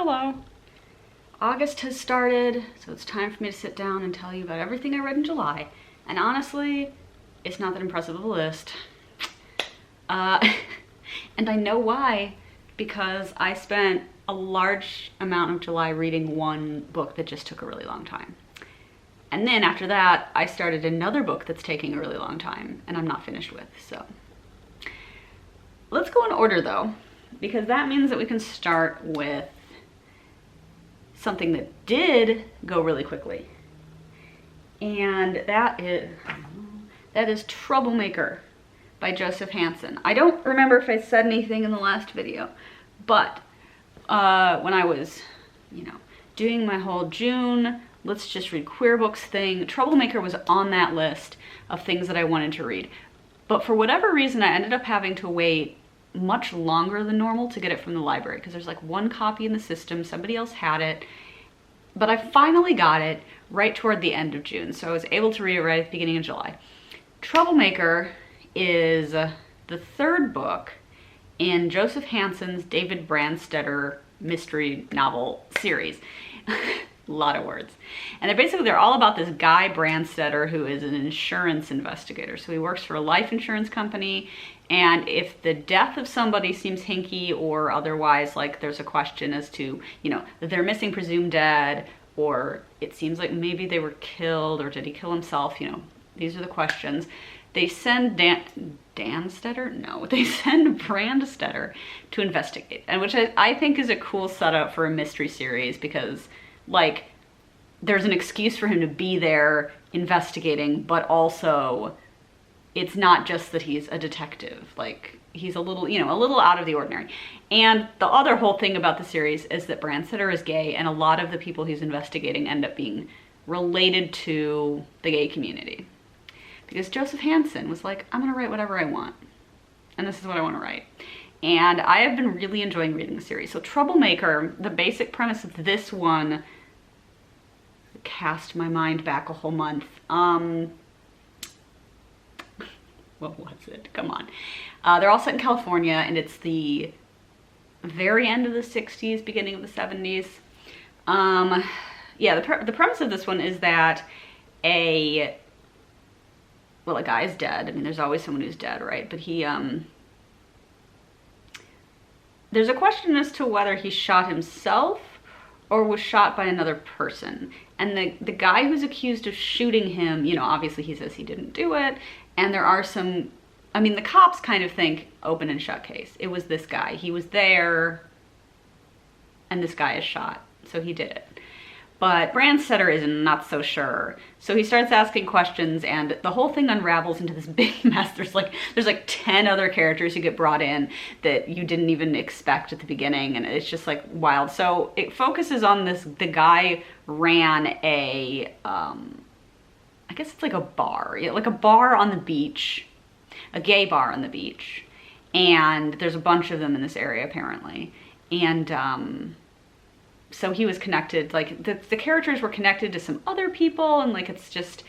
Hello. August has started, so it's time for me to sit down and tell you about everything I read in July. And honestly, it's not that impressive of a list. And I know why, because I spent a large amount of July reading one book that just took a really long time. And then after that, I started another book that's taking a really long time and I'm not finished with, so. Let's go in order though, because that means that we can start with something that did go really quickly. And that is Troublemaker by Joseph Hansen. I don't remember if I said anything in the last video, but when I was, doing my whole June, let's just read queer books thing, Troublemaker was on that list of things that I wanted to read. But for whatever reason, I ended up having to wait much longer than normal to get it from the library because there's like one copy in the system, somebody else had it. But I finally got it right toward the end of June, so I was able to read it right at the beginning of July. Troublemaker is the third book in Joseph Hansen's David Brandstetter mystery novel series. A lot of words. And they're all about this guy Brandstetter who is an insurance investigator. So he works for a life insurance company, and if the death of somebody seems hinky or otherwise like there's a question as to, that they're missing presumed dead, or it seems like maybe they were killed, or did he kill himself, these are the questions. They send Brandstetter to investigate, and which I think is a cool setup for a mystery series because like there's an excuse for him to be there investigating, but also it's not just that he's a detective. Like he's a little out of the ordinary. And the other whole thing about the series is that Brandstetter is gay, and a lot of the people he's investigating end up being related to the gay community. Because Joseph Hansen was like, I'm gonna write whatever I want. And this is what I wanna write. And I have been really enjoying reading the series. So Troublemaker, the basic premise of this one, cast my mind back a whole month. What was it? Come on. They're all set in California, and it's the very end of the 60s, beginning of the 70s. Yeah, the premise of this one is that a guy is dead. I mean, there's always someone who's dead, right? But he, there's a question as to whether he shot himself or was shot by another person. And the guy who's accused of shooting him, obviously he says he didn't do it. And there are some, the cops kind of think open and shut case. It was this guy. He was there and this guy is shot. So he did it. But Brandstetter is not so sure. So he starts asking questions and the whole thing unravels into this big mess. There's like 10 other characters who get brought in that you didn't even expect at the beginning, and it's just like wild. So it focuses on the guy ran a, I guess it's like a bar, like a bar on the beach, a gay bar on the beach. And there's a bunch of them in this area apparently. And, so he was connected, like the characters were connected to some other people, and like it's just,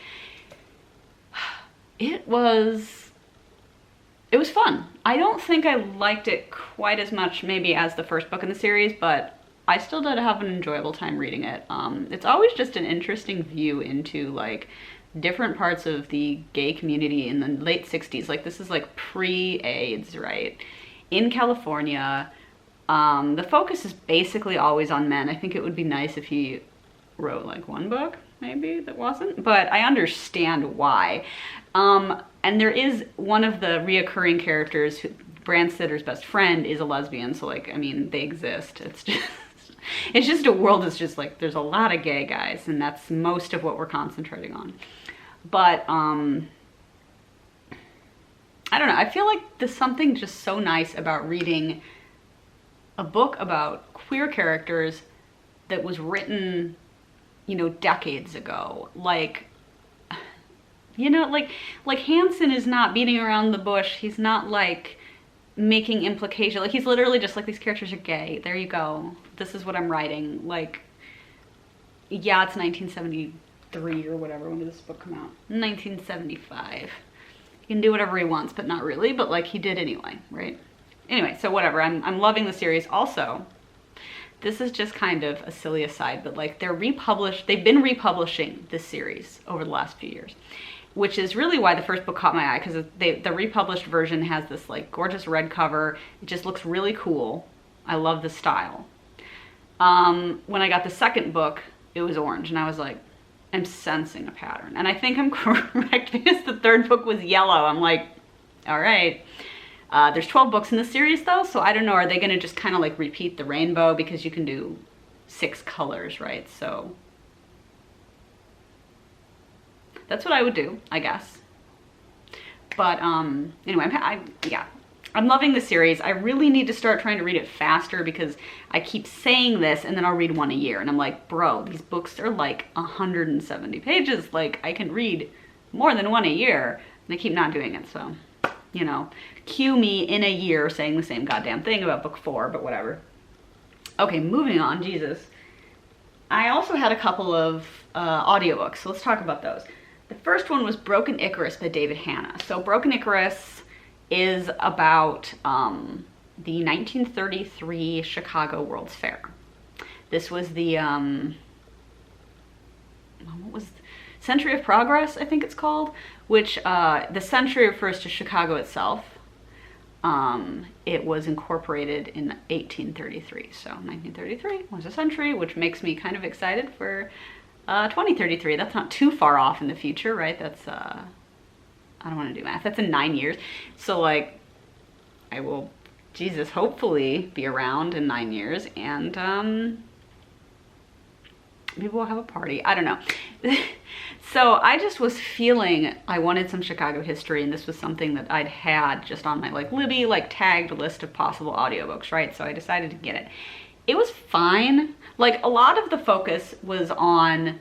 it was fun. I don't think I liked it quite as much maybe as the first book in the series, but I still did have an enjoyable time reading it. It's always just an interesting view into like different parts of the gay community in the late 60s. Like this is like pre-AIDS, right? In California. The focus is basically always on men. I think it would be nice if he wrote like one book, maybe, that wasn't, but I understand why. And there is one of the reoccurring characters, Brandstedter's best friend, is a lesbian, so like, they exist. It's just a world that's just like, there's a lot of gay guys, and that's most of what we're concentrating on. But, I don't know, I feel like there's something just so nice about reading a book about queer characters that was written, decades ago. Like Hansen is not beating around the bush. He's not like making implication. Like he's literally just like, these characters are gay. There you go. This is what I'm writing. Like, yeah, it's 1973 or whatever. When did this book come out? 1975. He can do whatever he wants, but not really. But like he did anyway, right? Anyway, so whatever, I'm loving the series. Also, this is just kind of a silly aside, but like they've been republishing this series over the last few years, which is really why the first book caught my eye, because the republished version has this like gorgeous red cover. It just looks really cool. I love the style. When I got the second book, it was orange, and I was like, I'm sensing a pattern. And I think I'm correct because the third book was yellow. I'm like, all right. There's 12 books in the series though, so I don't know, are they gonna just kind of like repeat the rainbow, because you can do 6 colors, right? So that's what I would do, I guess. But anyway, I'm loving the series. I really need to start trying to read it faster, because I keep saying this and then I'll read one a year, and I'm like, bro, these books are like 170 pages. Like, I can read more than one a year, and I keep not doing it. So, you know, cue me in a year saying the same goddamn thing about book 4, but whatever. Okay, moving on, Jesus. I also had a couple of audiobooks, so let's talk about those. The first one was Broken Icarus by David Hanna. So Broken Icarus is about the 1933 Chicago World's Fair. This was the, what was Century of Progress, I think it's called, which the century refers to Chicago itself. It was incorporated in 1833. So 1933 was a century, which makes me kind of excited for 2033. That's not too far off in the future, right? That's, I don't want to do math. That's in 9 years. So like, I will, Jesus, hopefully be around in 9 years, and maybe we'll have a party. I don't know. So I just was feeling I wanted some Chicago history, and this was something that I'd had just on my like Libby like tagged list of possible audiobooks, right? So I decided to get it. It was fine. Like, a lot of the focus was on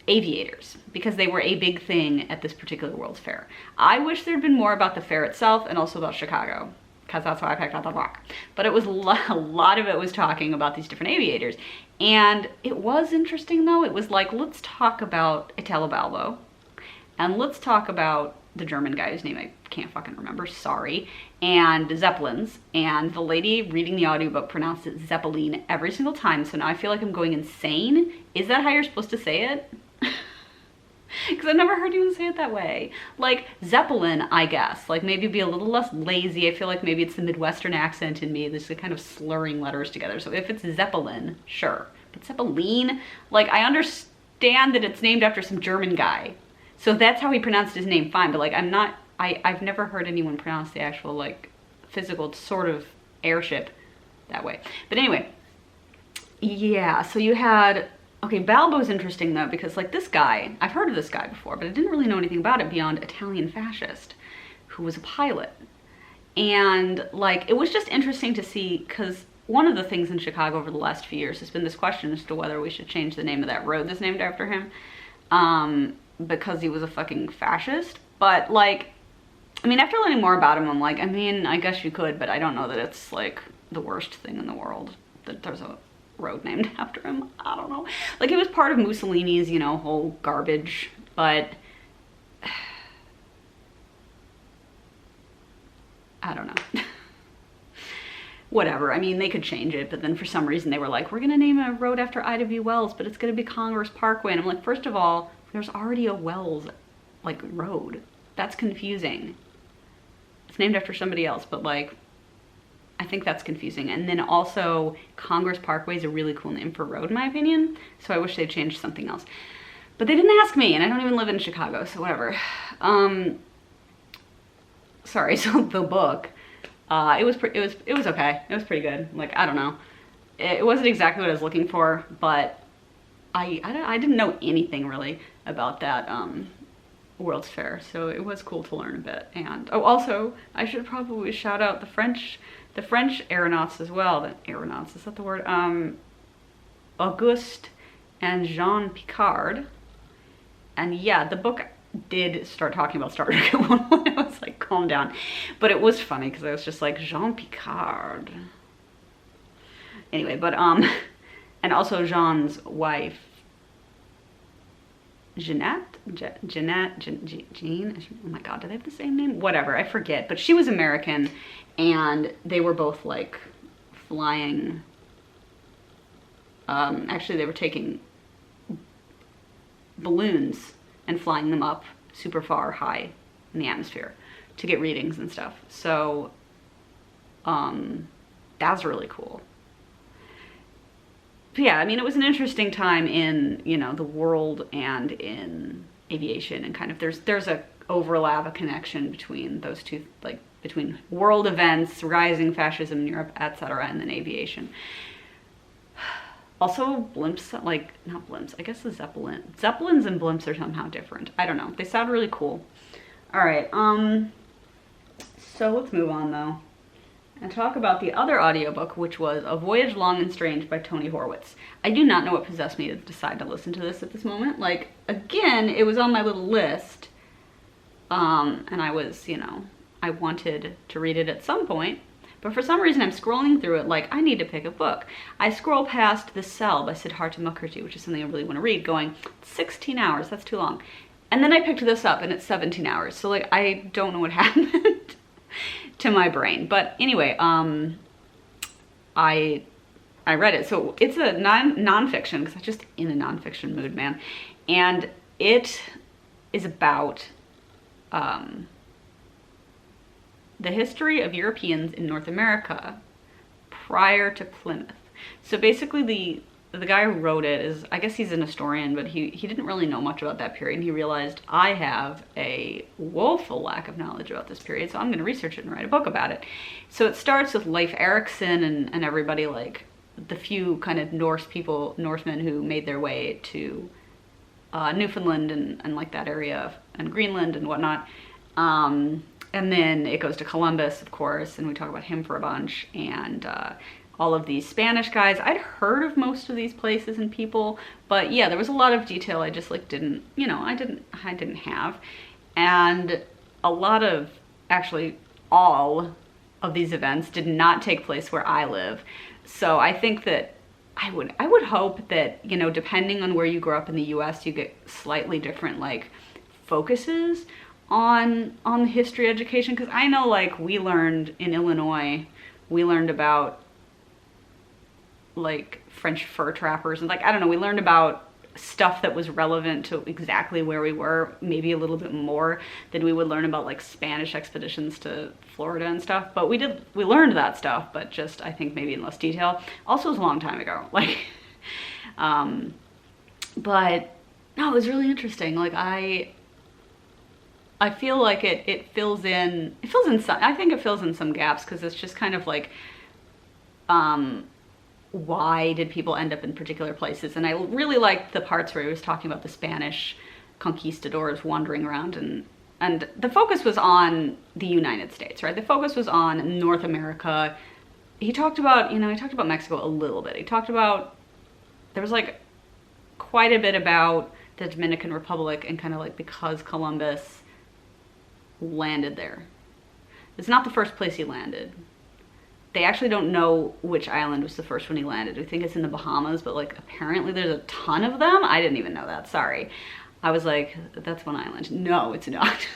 aviators, because they were a big thing at this particular World's Fair. I wish there'd been more about the fair itself and also about Chicago, because that's why I picked out the book. But it was a lot of it was talking about these different aviators. And it was interesting though. It was like, let's talk about Italo Balbo, and let's talk about the German guy whose name I can't fucking remember, sorry, and Zeppelins. And the lady reading the audiobook pronounced it Zeppelin every single time, so now I feel like I'm going insane. Is that how you're supposed to say it? Because I've never heard anyone say it that way. Like, Zeppelin, I guess. Like, maybe be a little less lazy. I feel like maybe it's the Midwestern accent in me. There's a kind of slurring letters together. So if it's Zeppelin, sure. But Zeppelin, like, I understand that it's named after some German guy. So that's how he pronounced his name, fine. But like, I've never heard anyone pronounce the actual like physical sort of airship that way. But anyway, yeah, so you had, okay, Balbo's interesting though, because like this guy, I've heard of this guy before, but I didn't really know anything about it beyond Italian fascist, who was a pilot. And like, it was just interesting to see, because one of the things in Chicago over the last few years has been this question as to whether we should change the name of that road that's named after him, because he was a fucking fascist. But like, I mean, after learning more about him, I'm like, I mean, I guess you could, but I don't know that it's like the worst thing in the world that there's a road named after him. I don't know. Like, it was part of Mussolini's, you know, whole garbage, but I don't know. Whatever. I mean, they could change it, but then for some reason they were like, we're gonna name a road after Ida B. Wells, but it's gonna be Congress Parkway. And I'm like, first of all, there's already a Wells, like, road. That's confusing. It's named after somebody else, but like, I think that's confusing. And then also, Congress Parkway is a really cool name for road, in my opinion. So I wish they'd changed something else. But they didn't ask me, and I don't even live in Chicago, so whatever. Sorry, so the book, it was okay. It was pretty good. Like, I don't know. It wasn't exactly what I was looking for, but I didn't know anything really about that World's Fair, so it was cool to learn a bit. And oh, also, I should probably shout out the French aeronauts as well. The aeronauts, is that the word? Auguste and Jean Picard. And yeah, the book did start talking about Star Trek at one point. I was like, calm down. But it was funny because I was just like, Jean Picard. Anyway, but and also Jean's wife, Jeanette, Jean, oh my god, do they have the same name? Whatever, I forget, but she was American, and they were both like flying Actually, they were taking balloons and flying them up super far high in the atmosphere to get readings and stuff. So that's really cool. But yeah, I mean, it was an interesting time in, you know, the world and in aviation, and kind of there's a overlap, a connection between those two, like between world events, rising fascism in Europe, etc., and then aviation. Also, blimps, like, not blimps, I guess the Zeppelins and blimps are somehow different. I don't know. They sound really cool. All right, so let's move on, though, and talk about the other audiobook, which was A Voyage Long and Strange by Tony Horwitz. I do not know what possessed me to decide to listen to this at this moment. Like, again, it was on my little list, and I was, you know, I wanted to read it at some point. But for some reason, I'm scrolling through it like, I need to pick a book. I scroll past The Cell by Siddhartha Mukherjee, which is something I really want to read, going, 16 hours, that's too long. And then I picked this up, and it's 17 hours. So, like, I don't know what happened to my brain. But anyway, I read it. So it's a nonfiction, because I'm just in a nonfiction mood, man. And it is about the history of Europeans in North America prior to Plymouth. So basically the guy who wrote it is, I guess he's an historian, but he didn't really know much about that period, and he realized, I have a woeful lack of knowledge about this period, so I'm going to research it and write a book about it. So it starts with Leif Erikson and everybody, like the few kind of Norsemen who made their way to Newfoundland and like that area, and Greenland and whatnot. And then it goes to Columbus, of course, and we talk about him for a bunch, and all of these Spanish guys. I'd heard of most of these places and people, but yeah, there was a lot of detail I just like didn't, you know, I didn't have. And a lot of, actually all of these events did not take place where I live. So I think that I would hope that, you know, depending on where you grow up in the US, you get slightly different like focuses on the history education, because I know, like, we learned in Illinois, we learned about like French fur trappers, and like, I don't know, we learned about stuff that was relevant to exactly where we were, maybe a little bit more than we would learn about like Spanish expeditions to Florida and stuff. But we learned that stuff, but just, I think, maybe in less detail. Also, it was a long time ago, like but no, it was really interesting. Like, I feel like it fills in some, I think it fills in some gaps, because it's just kind of like, why did people end up in particular places? And I really liked the parts where he was talking about the Spanish conquistadors wandering around, and the focus was on the United States, right? The focus was on North America. He talked about, you know, he talked about Mexico a little bit. He talked about, there was like quite a bit about the Dominican Republic, and kind of like, because Columbus landed there. It's not the first place he landed. They actually don't know which island was the first one he landed. We think it's in the Bahamas, but like, apparently there's a ton of them. I didn't even know that, sorry. I was like, that's one island. No, it's not.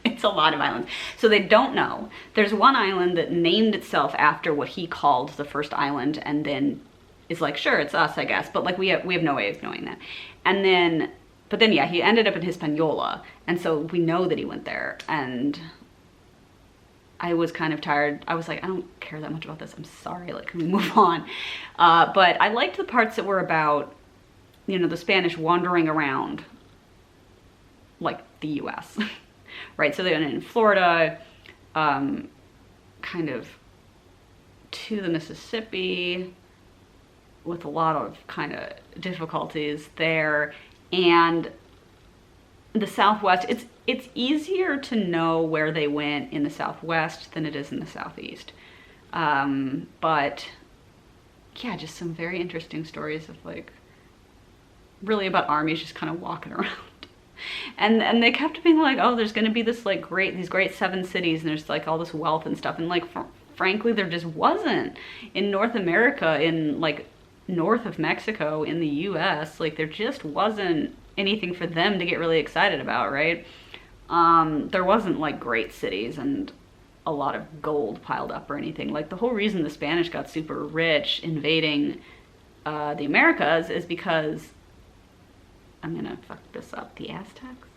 It's a lot of islands. So they don't know. There's one island that named itself after what he called the first island, and then is like, sure, it's us, I guess. But like, we have no way of knowing that. And then, but then yeah, he ended up in Hispaniola, and so we know that he went there. And I was kind of tired. I was like, I don't care that much about this. I'm sorry, like, can we move on? But I liked the parts that were about, you know, the Spanish wandering around, like, the US, right? So they're in Florida, kind of to the Mississippi, with a lot of kind of difficulties there. And the Southwest, it's easier to know where they went in the Southwest than it is in the Southeast. But yeah, just some very interesting stories of like, really about armies just kind of walking around. And they kept being like, oh, there's going to be this like these great 7 cities, and there's like all this wealth and stuff. And like, frankly, there just wasn't in North America, in like north of Mexico, in the US. Like, there just wasn't anything for them to get really excited about, right? There wasn't like great cities and a lot of gold piled up or anything. Like, the whole reason the Spanish got super rich invading the Americas is because, I'm gonna fuck this up, the Aztecs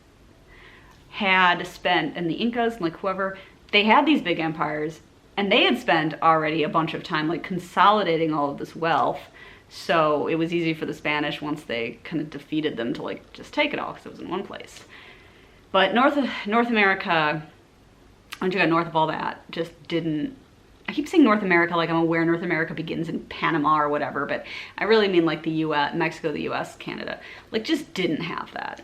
had spent, and the Incas and like whoever, they had these big empires and they had spent already a bunch of time like consolidating all of this wealth. So it was easy for the Spanish once they kind of defeated them to like just take it all because it was in one place. But North America, once you got north of all that, just didn't, I keep saying North America like I'm aware North America begins in Panama or whatever, but I really mean like the US, Mexico, the US, Canada, like just didn't have that.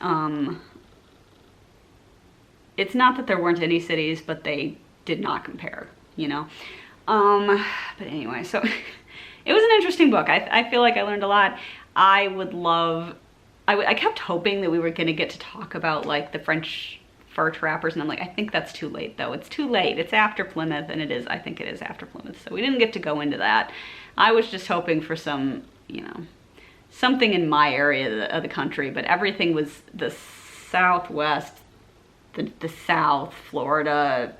It's not that there weren't any cities, but they did not compare, you know? But anyway, so it was an interesting book. I feel like I learned a lot. I would love, I kept hoping that we were gonna get to talk about like the French fur trappers, and I'm like, I think that's too late though. It's too late. It's after Plymouth, and it is, I think it is after Plymouth. So we didn't get to go into that. I was just hoping for some, you know, something in my area of the country, but everything was the Southwest, the South, Florida,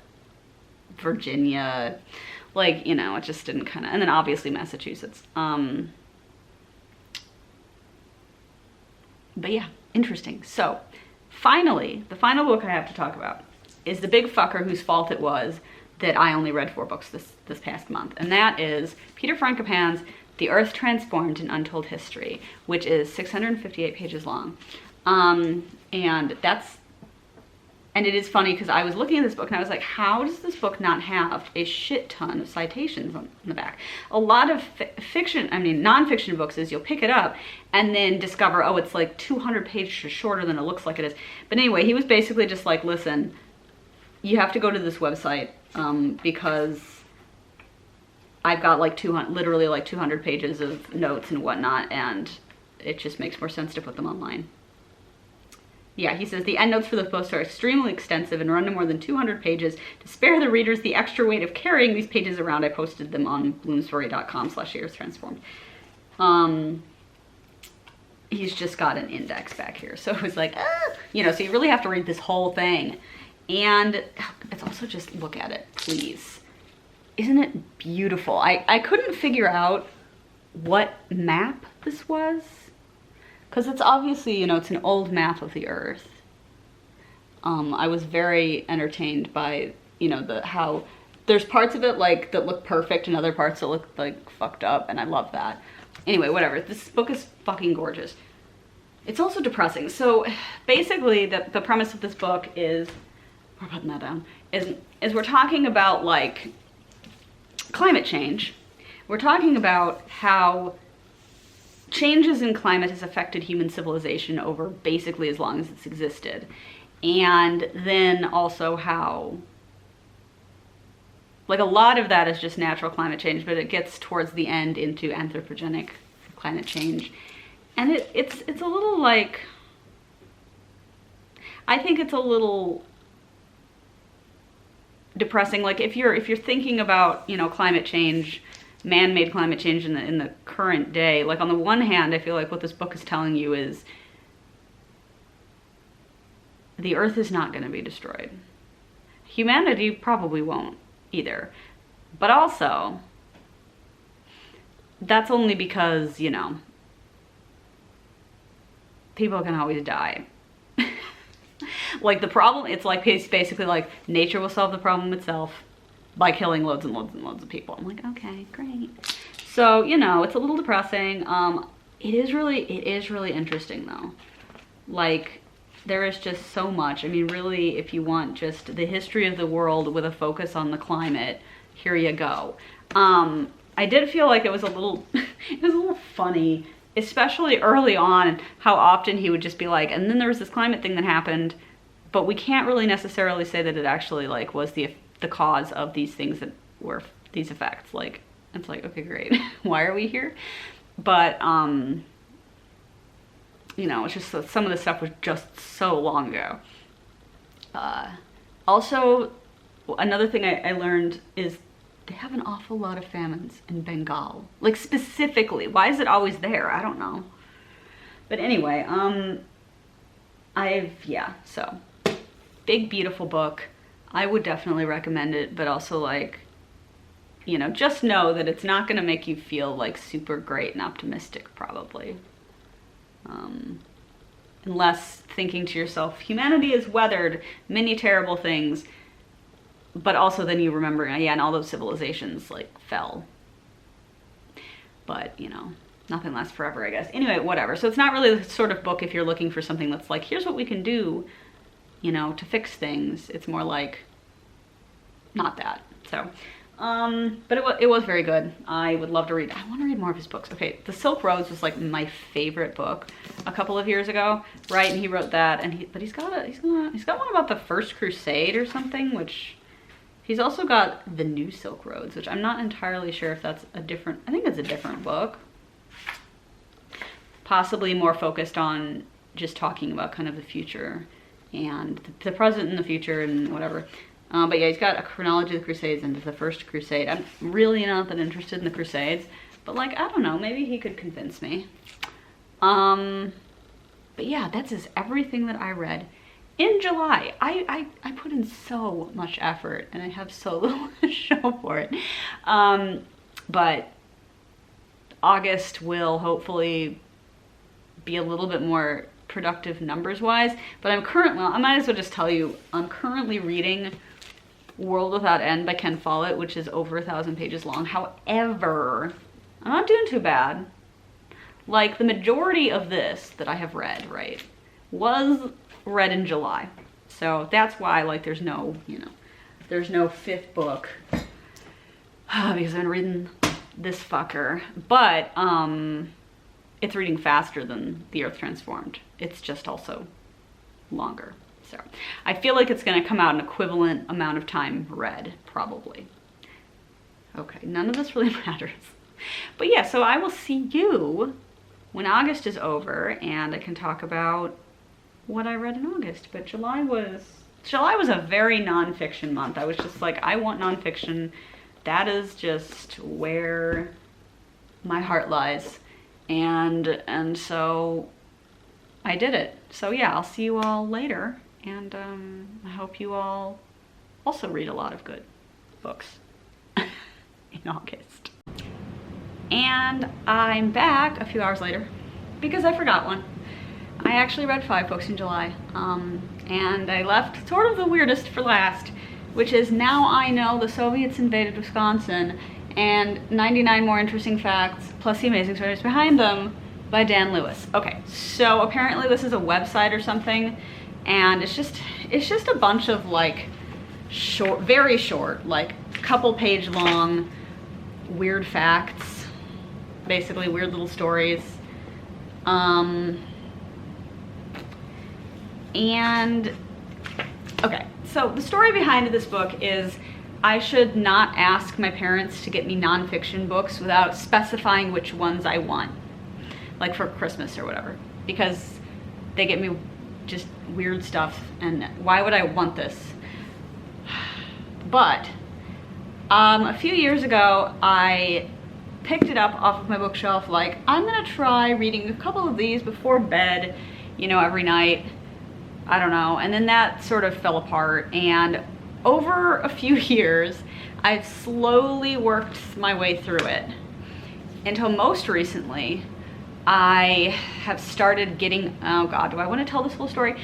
Virginia, like, you know, it just didn't kind of, and then obviously Massachusetts. But yeah, interesting. So finally, the final book I have to talk about is the big fucker whose fault it was that I only read 4 books this past month. And that is Peter Frankopan's The Earth Transformed: An Untold History, which is 658 pages long. And it is funny because I was looking at this book and I was like, how does this book not have a shit ton of citations on the back? A lot of fiction, I mean, nonfiction books is you'll pick it up and then discover, oh, it's like 200 pages shorter than it looks like it is. But anyway, he was basically just like, listen, you have to go to this website because I've got like literally like 200 pages of notes and whatnot, and it just makes more sense to put them online. Yeah, he says, the endnotes for the post are extremely extensive and run to more than 200 pages. To spare the readers the extra weight of carrying these pages around, I posted them on bloomsbury.com/earthtransformed. He's just got an index back here. So it was like, you know, so you really have to read this whole thing. And it's also just, look at it, please. Isn't it beautiful? I couldn't figure out what map this was. Because it's obviously, you know, it's an old map of the Earth. I was very entertained by, you know, how there's parts of it like that look perfect and other parts that look like fucked up, and I love that. Anyway, whatever. This book is fucking gorgeous. It's also depressing. So basically, the premise of this book is, we're putting that down, is we're talking about like climate change. We're talking about how changes in climate has affected human civilization over basically as long as it's existed. And then also how, like, a lot of that is just natural climate change, but it gets towards the end into anthropogenic climate change. And it's a little like, I think it's a little depressing. Like if you're thinking about, you know, climate change, man-made climate change in the current day, like on the one hand, I feel like what this book is telling you is the Earth is not going to be destroyed. Humanity probably won't either. But also, that's only because, you know, people can always die. Like the problem, it's like, it's basically like nature will solve the problem itself by killing loads and loads and loads of people. I'm like, okay, great. So, you know, it's a little depressing. It is really interesting though. Like, there is just so much. I mean, really, if you want just the history of the world with a focus on the climate, here you go. I did feel like it was a little, it was a little funny, especially early on, how often he would just be like, and then there was this climate thing that happened, but we can't really necessarily say that it actually like was the cause of these things that were these effects. Like, it's like, okay, great. Why are we here? But, you know, it's just that some of the stuff was just so long ago. Also, another thing I learned is they have an awful lot of famines in Bengal. Like, specifically. Why is it always there? I don't know. But anyway, yeah, so, big, beautiful book. I would definitely recommend it, but also, like, you know, just know that it's not going to make you feel like super great and optimistic, probably. Unless thinking to yourself, humanity has weathered many terrible things, but also then you remember, yeah, and all those civilizations like fell. But, you know, nothing lasts forever, I guess. Anyway, whatever. So it's not really the sort of book if you're looking for something that's like, here's what we can do, you know, to fix things. It's more like, not that. So, but it was very good. I would love to read. I want to read more of his books. Okay, The Silk Roads was like my favorite book a couple of years ago, right? And he wrote that, and he's got one about the First Crusade or something, which he's also got The New Silk Roads, which I'm not entirely sure if that's a different. I think it's a different book, possibly more focused on just talking about kind of the future and the present and the future and whatever. But yeah, he's got a chronology of the Crusades and the First Crusade. I'm really not that interested in the Crusades, but like, I don't know, maybe he could convince me. But yeah, that's just everything that I read in July. I put in so much effort and I have so little to show for it. But August will hopefully be a little bit more productive numbers wise, but I might as well just tell you, I'm currently reading World Without End by Ken Follett, which is over 1,000 pages long. However, I'm not doing too bad. Like, the majority of this that I have read, right, was read in July. So that's why, like, there's no, you know, there's no fifth book because I've been reading this fucker. But it's reading faster than The Earth Transformed. It's just also longer. So I feel like it's going to come out an equivalent amount of time read, probably. Okay, none of this really matters. But yeah, so I will see you when August is over and I can talk about what I read in August. But July was a very nonfiction month. I was just like, I want nonfiction. That is just where my heart lies. And so I did it. So yeah, I'll see you all later. And I hope you all also read a lot of good books in August. And I'm back a few hours later because I forgot one. I actually read 5 books in July. And I left sort of the weirdest for last, which is Now I Know the Soviets Invaded Wisconsin and 99 More Interesting Facts plus the Amazing Stories Behind Them by Dan Lewis. Okay, so apparently this is a website or something. And it's just a bunch of like short, very short, like couple page long weird facts, basically weird little stories. And okay, so the story behind this book is I should not ask my parents to get me nonfiction books without specifying which ones I want, like for Christmas or whatever, because they get me just weird stuff, and why would I want this? But a few years ago, I picked it up off of my bookshelf, like, I'm gonna try reading a couple of these before bed, you know, every night. I don't know, and then that sort of fell apart, and over a few years, I've slowly worked my way through it until most recently, I have started getting, oh God, do I want to tell this whole story?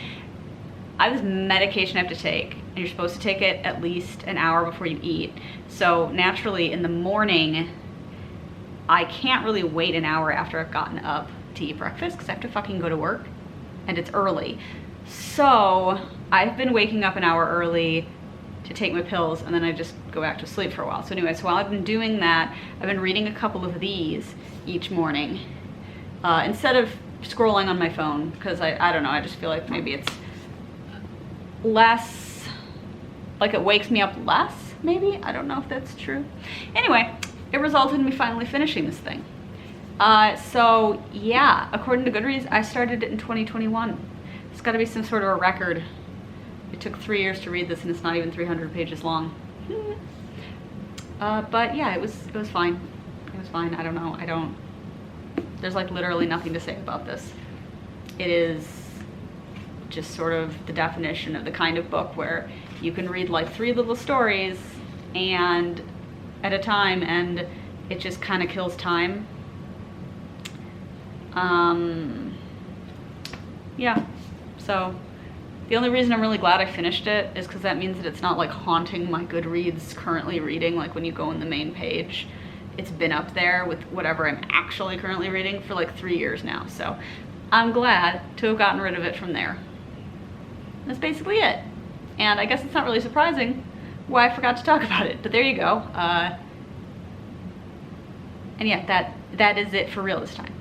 I have this medication I have to take, and you're supposed to take it at least an hour before you eat. So naturally in the morning, I can't really wait an hour after I've gotten up to eat breakfast because I have to fucking go to work and it's early. So I've been waking up an hour early to take my pills and then I just go back to sleep for a while. So anyway, so while I've been doing that, I've been reading a couple of these each morning. Instead of scrolling on my phone, because I don't know, I just feel like maybe it's less, like it wakes me up less, maybe? I don't know if that's true. Anyway, it resulted in me finally finishing this thing. So yeah, according to Goodreads, I started it in 2021. It's gotta be some sort of a record. It took 3 years to read this and it's not even 300 pages long. But yeah, it was fine. It was fine, I don't know, there's like literally nothing to say about this. It is just sort of the definition of the kind of book where you can read like 3 little stories and at a time, and it just kind of kills time. Yeah, so the only reason I'm really glad I finished it is because that means that it's not like haunting my Goodreads currently reading. Like when you go on the main page, it's been up there with whatever I'm actually currently reading for like 3 years now. So I'm glad to have gotten rid of it from there. That's basically it. And I guess it's not really surprising why I forgot to talk about it, but there you go. And yeah, that is it for real this time.